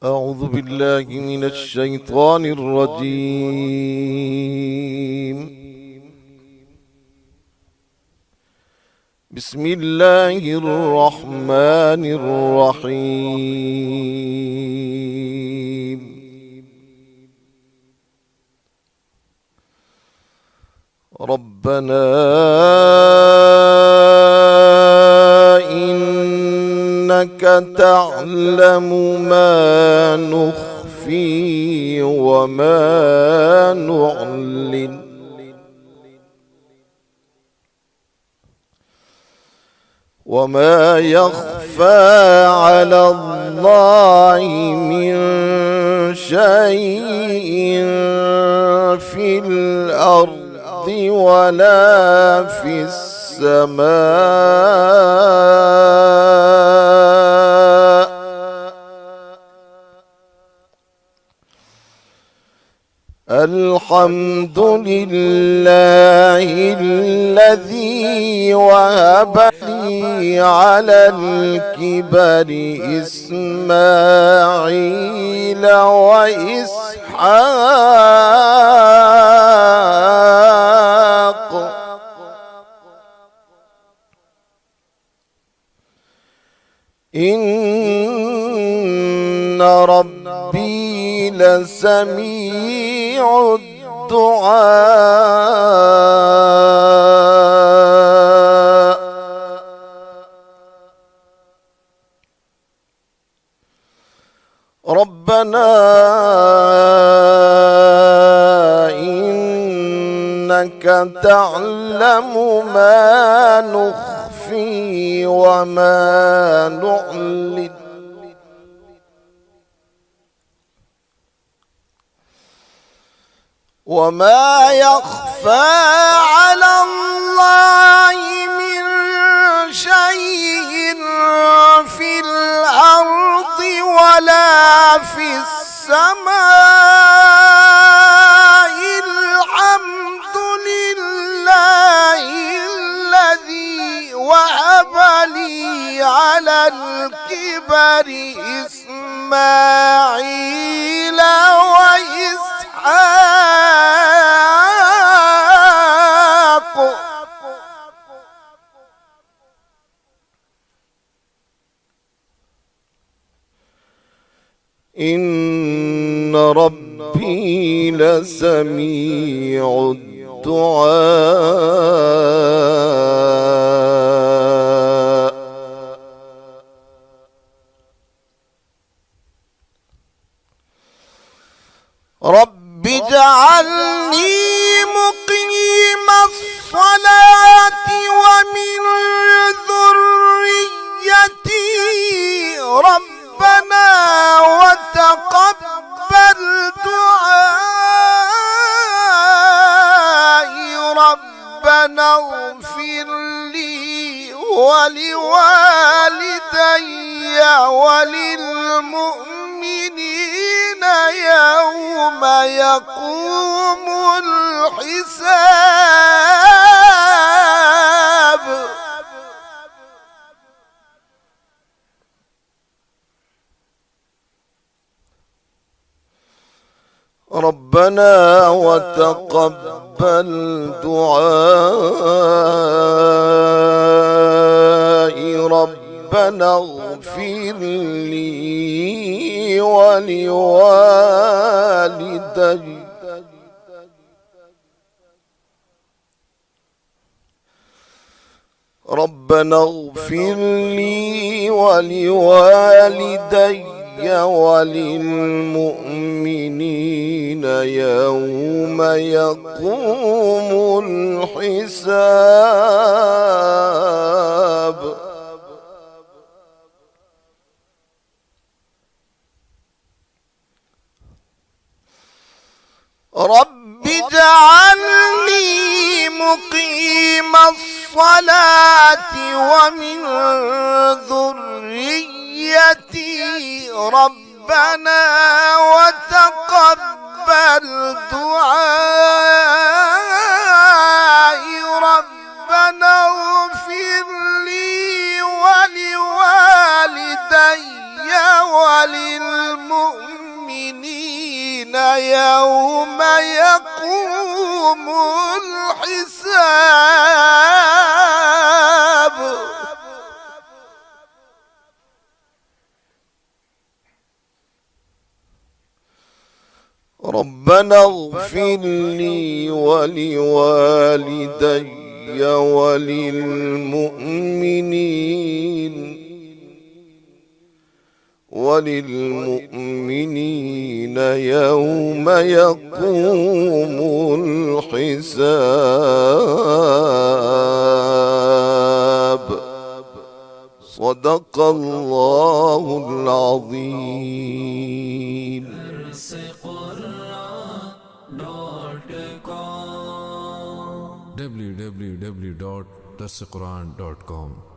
أعوذ بالله من الشيطان الرجيم. بسم الله الرحمن الرحيم. ربنا إنك تعلم ما نخفي وما نعلن وما يخفى على الله من شيء في الأرض ولا في السماء. الحمد لله الذي وهب لي على الكبر إسماعيل وإسحاق إن ربي لسميع الدعاء. ربنا إنك تعلم ما نخفي وما نعلن وما يخفى على الله من شيء في الأرض ولا في السماء. الحمد لله الذي وهب لي على الكبر إسماعيل وإسحاق إن ربي لسميع الدعاء. رب اجعلني مقيم الصلاة ومن ذريتي ربنا وتقبل دعائي. ربنا اغفر لي ولوالدي وللمؤمنين يوم يقوم الحساب. ربنا وتقبل دعائي. ربنا اغفر لي ولوالدي ربنا اغفر لي ولوالدي وللمؤمنين يوم يقوم الحساب. رب اجعلني مقيم الصلاة ومن ذريتي ربنا وتقبل دعائي. ربنا اغفر لي ولوالدي وللمؤمنين يوم يقوم الحساب. ربنا اغفر لي ولوالدي وللمؤمنين يوم يقوم الحساب. صدق الله العظيم. www.darsequran.com